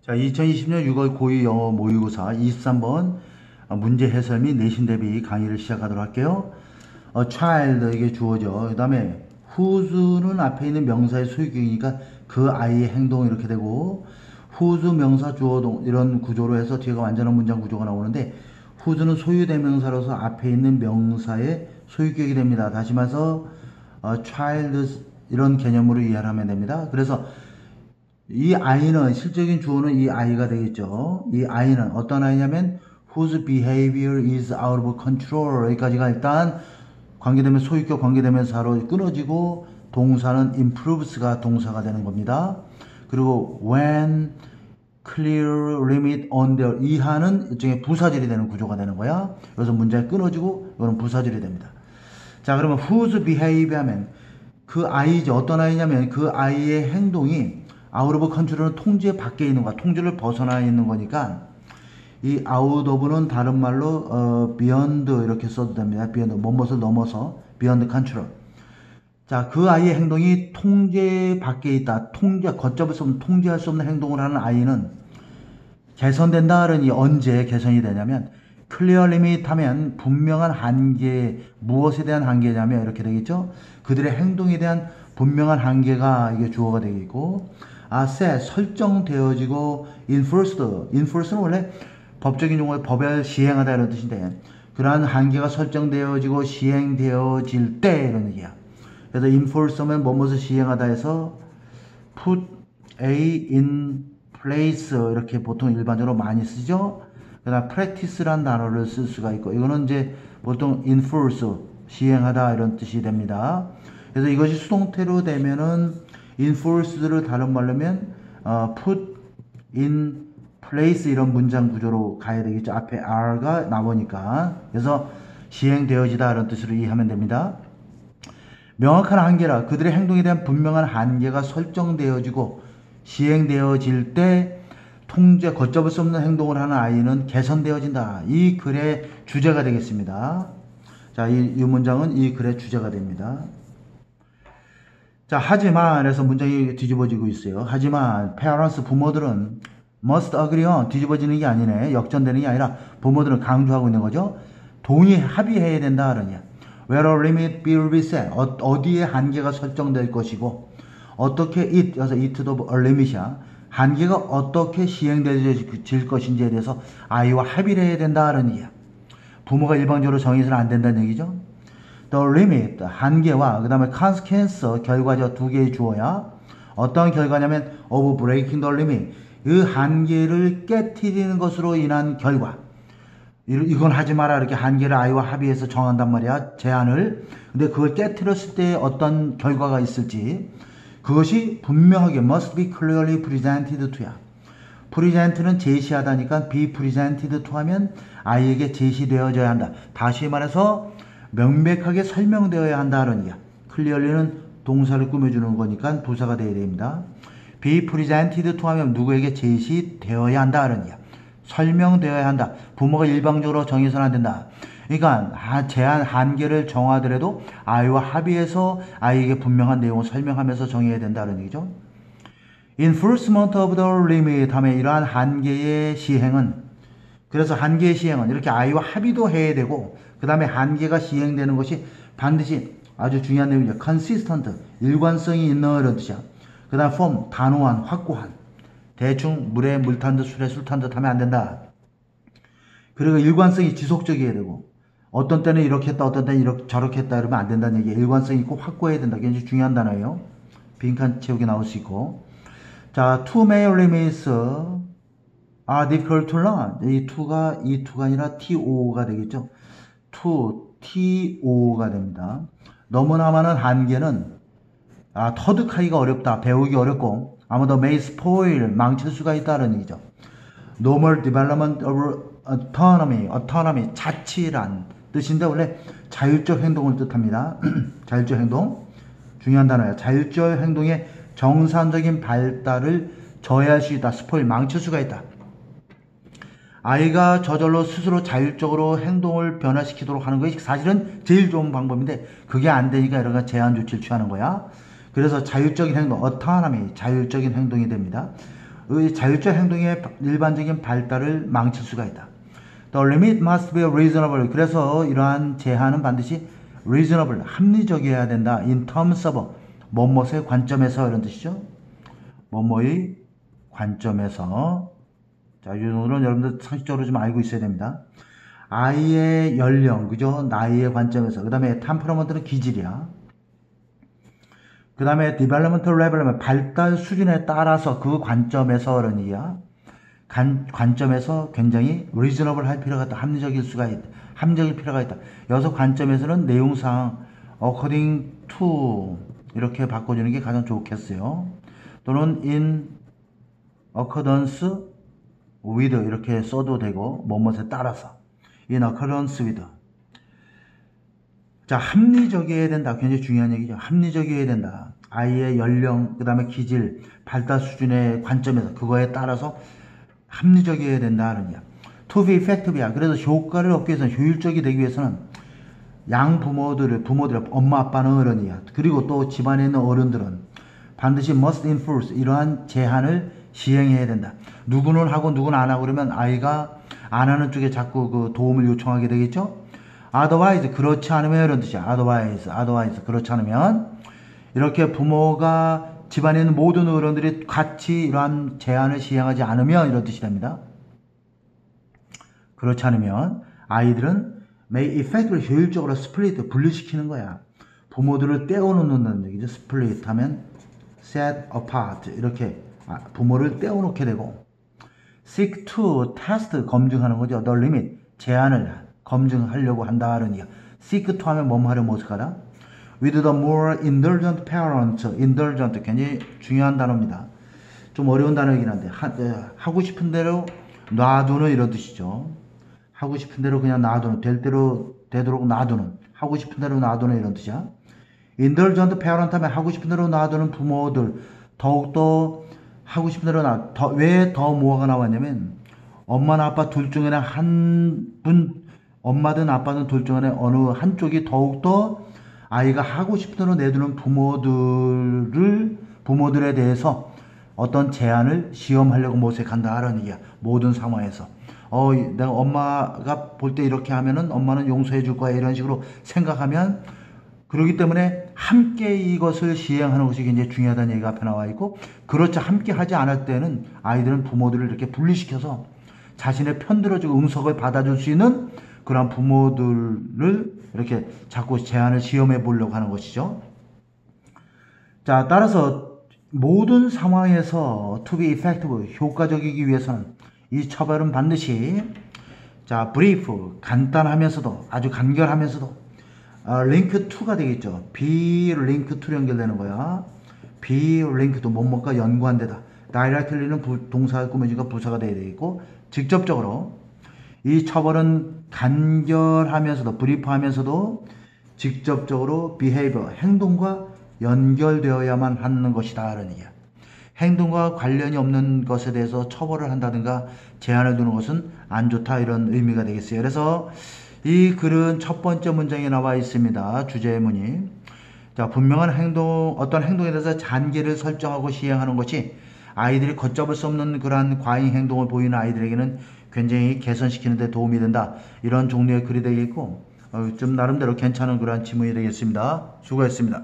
자, 2020년 6월 고2 영어 모의고사 23번 문제 해설 및 내신 대비 강의를 시작하도록 할게요. child 이게 주어죠. 그 다음에 whose는 앞에 있는 명사의 소유격이니까 그 아이의 행동 이렇게 되고 whose 명사 주어동 이런 구조로 해서 뒤에가 완전한 문장 구조가 나오는데 whose는 소유대명사로서 앞에 있는 명사의 소유격이 됩니다. 다시 말해서 child 이런 개념으로 이해를 하면 됩니다. 그래서 이 아이는 실적인 주어는 이 아이가 되겠죠. 이 아이는 어떤 아이냐면 whose behavior is out of control 여기까지가 일단 관계되면 소유격 관계대명사로 끊어지고 동사는 improves가 동사가 되는 겁니다. 그리고 when clear limit on their 이하는 일종의 부사절이 되는 구조가 되는 거야. 그래서 문장이 끊어지고 이거는 부사절이 됩니다. 자, 그러면 whose behavior 하면 그 아이죠. 어떤 아이냐면 그 아이의 행동이 out of control은 통제 밖에 있는 거야. 통제를 벗어나 있는 거니까 이 out of는 다른 말로 beyond 이렇게 써도 됩니다. beyond 뭐뭇을 넘어서 beyond control. 자, 그 아이의 행동이 통제 밖에 있다. 걷잡을 수 없는 통제할 수 없는 행동을 하는 아이는 개선된다는 이 언제 개선이 되냐면 clear limit 하면 분명한 한계, 무엇에 대한 한계냐면 이렇게 되겠죠. 그들의 행동에 대한 분명한 한계가 이게 주어가 되겠고 set 설정되어지고 enforced는 원래 법적인 용어의 법을 시행하다 이런 뜻인데 그러한 한계가 설정되어지고 시행되어질 때 이런 얘기야. 그래서 enforce면 뭐뭇을 시행하다 해서 put a in place 이렇게 보통 일반적으로 많이 쓰죠. 그다음 practice란 단어를 쓸 수가 있고 이거는 이제 보통 enforce 시행하다 이런 뜻이 됩니다. 그래서 이것이 수동태로 되면은 enforced를 다른 말로 하면 put in place 이런 문장 구조로 가야 되겠죠. 앞에 are가 나오니까. 그래서 시행되어지다 이런 뜻으로 이해하면 됩니다. 명확한 한계라 그들의 행동에 대한 분명한 한계가 설정되어지고 시행되어질 때 통제 걷잡을 수 없는 행동을 하는 아이는 개선되어진다. 이 글의 주제가 되겠습니다. 자, 이 문장은 이 글의 주제가 됩니다. 자, 하지만 해서 문장이 뒤집어지고 있어요. 하지만 parents 부모들은 must agree on 뒤집어지는 게 아니네. 역전되는 게 아니라 부모들은 강조하고 있는 거죠. 합의해야 된다 하느냐. Where a limit will be set 어디에 한계가 설정될 것이고 어떻게 그래서 it도 a limit이야. 한계가 어떻게 시행될 것인지에 대해서 아이와 합의를 해야 된다 하는 얘기야. 부모가 일방적으로 정해서는 안 된다는 얘기죠. The limit, 한계와 그 다음에 consequence, 결과죠. 두 개의 주어야. 어떤 결과냐면 of breaking the limit, 그 한계를 깨트리는 것으로 인한 결과. 이건 하지 마라 이렇게 한계를 아이와 합의해서 정한단 말이야. 제한을. 근데 그걸 깨트렸을 때 어떤 결과가 있을지 그것이 분명하게 must be clearly presented to야. present는 제시하다니까 be presented to 하면 아이에게 제시되어져야 한다. 다시 말해서 명백하게 설명되어야 한다는 얘기야. clearly는 동사를 꾸며주는 거니까 부사가 되어야 됩니다. be presented to 하면 누구에게 제시되어야 한다는 얘기야. 설명되어야 한다. 부모가 일방적으로 정해서는 안 된다. 그러니까 제한 한계를 정하더라도 아이와 합의해서 아이에게 분명한 내용을 설명하면서 정해야 된다는 얘기죠. Enforcement of the limit 하면 이러한 한계의 시행은 그래서 한계의 시행은 이렇게 아이와 합의도 해야 되고 그 다음에 한계가 시행되는 것이 반드시 아주 중요한 내용이죠. consistent, 일관성이 있는 이런 뜻이야. 그 다음 form, 단호한, 확고한. 대충 물에 물 탄 듯 술에 술 탄 듯 하면 안 된다. 그리고 일관성이 지속적이어야 되고 어떤 때는 이렇게 했다 어떤 때는 이렇게 저렇게 했다 이러면 안 된다는 얘기예요. 일관성이 있고 확고해야 된다. 굉장히 중요한 단어예요. 빈칸 채우기 나올 수 있고 자, two main limits are difficult to learn. 이 to가 아니라 to가 되겠죠. to가 됩니다. 너무나 많은 한계는 터득하기가 어렵다. 배우기 어렵고 아무도 may spoil, 망칠 수가 있다는 얘기죠. normal development of autonomy, 자치란 뜻인데 원래 자율적 행동을 뜻합니다. 자율적 행동, 중요한 단어예요. 자율적 행동의 정상적인 발달을 저해할 수 있다. spoil, 망칠 수가 있다. 아이가 저절로 스스로 자율적으로 행동을 변화시키도록 하는 것이 사실은 제일 좋은 방법인데 그게 안 되니까 여러 가지 제한 조치를 취하는 거야. 그래서 자율적인 행동, autonomy, 자율적인 행동이 됩니다. 의 자율적 행동의 일반적인 발달을 망칠 수가 있다. The limit must be reasonable. 그래서 이러한 제한은 반드시 reasonable, 합리적이어야 된다. In terms of, 뭐뭐의 관점에서 이런 뜻이죠. 뭐뭐의 관점에서. 자, 이 정도는 여러분들 상식적으로 좀 알고 있어야 됩니다. 아이의 연령, 그죠? 나이의 관점에서. 그 다음에 temperamen트는 기질이야. 그 다음에 developmental level은 발달 수준에 따라서 그 관점에서 그런 얘기야. 관점에서 굉장히 reasonable 할 필요가 있다. 합리적일 필요가 있다. 여기서 관점에서는 내용상 according to 이렇게 바꿔주는 게 가장 좋겠어요. 또는 in accordance with 이렇게 써도 되고 뭐뭐에 따라서 in accordance with. 자, 합리적이어야 된다. 굉장히 중요한 얘기죠. 합리적이어야 된다. 아이의 연령, 그 다음에 기질, 발달 수준의 관점에서 그거에 따라서 합리적이어야 된다는 이야. To be effective야. 그래서 효과를 얻기 위해서는, 효율적이 되기 위해서는 부모들의 엄마 아빠는 어른이야. 그리고 또 집안에 있는 어른들은 반드시 must enforce 이러한 제한을 시행해야 된다. 누구는 하고 누구는 안 하고 그러면 아이가 안 하는 쪽에 자꾸 그 도움을 요청하게 되겠죠. otherwise 그렇지 않으면 이런 뜻이야. otherwise 그렇지 않으면 이렇게 부모가 집안에 있는 모든 어른들이 같이 이러한 제한을 시행하지 않으면 이런 뜻이 됩니다. 그렇지 않으면 아이들은 may effectively 효율적으로 split 분리시키는 거야. 부모들을 떼어놓는다는 얘기죠. split 하면 set apart 이렇게 부모를 떼어놓게 되고 seek to test 검증하는 거죠. the limit 제한을 검증하려고 한다는 얘기야. seek to 하면 뭐뭐 하려 모색하다. with the more indulgent parent, indulgent 굉장히 중요한 단어입니다. 좀 어려운 단어이긴 한데 하고 싶은 대로 놔두는 이런 뜻이죠. 하고 싶은 대로 그냥 놔두는, 될 대로 되도록 놔두는, 하고 싶은 대로 놔두는 이런 뜻이야. indulgent parent 하면 하고 싶은 대로 놔두는 부모들, 더욱더 하고 싶은 대로 왜 더 뭐가 나왔냐면 엄마나 아빠 둘 중에 한 분, 엄마든 아빠든 둘 중에 어느 한쪽이 더욱더 아이가 하고 싶은 대로 내두는 부모들에 대해서 어떤 제한을 시험하려고 모색한다 하는 얘기야. 모든 상황에서. 내가 엄마가 볼 때 이렇게 하면은 엄마는 용서해 줄 거야. 이런 식으로 생각하면 그렇기 때문에 함께 이것을 시행하는 것이 굉장히 중요하다는 얘기가 앞에 나와 있고, 그렇지 함께 하지 않을 때는 아이들은 부모들을 이렇게 분리시켜서 자신의 편들어주고 응석을 받아줄 수 있는 그런 부모들을 이렇게 자꾸 제한을 시험해 보려고 하는 것이죠. 자, 따라서 모든 상황에서 to be effective, 효과적이기 위해서는 이 처벌은 반드시 자, brief, 간단하면서도 아주 간결하면서도 link to가 되겠죠. be link to 연결되는 거야. be link to 뭐뭐가 연관되다. directly는 동사가 꾸며지니까 부사가 되어야 되겠고, 직접적으로 이 처벌은 간결하면서도 brief하면서도 직접적으로 behavior, 행동과 연결되어야만 하는 것이다 라는 얘기야. 행동과 관련이 없는 것에 대해서 처벌을 한다든가 제한을 두는 것은 안 좋다, 이런 의미가 되겠어요. 그래서 이 글은 첫 번째 문장에 나와 있습니다. 주제문이. 자, 분명한 행동, 어떤 행동에 대해서 잔계를 설정하고 시행하는 것이 아이들이 걷잡을 수 없는 그러한 과잉 행동을 보이는 아이들에게는 굉장히 개선시키는 데 도움이 된다. 이런 종류의 글이 되겠고, 좀 나름대로 괜찮은 그러한 지문이 되겠습니다. 수고했습니다.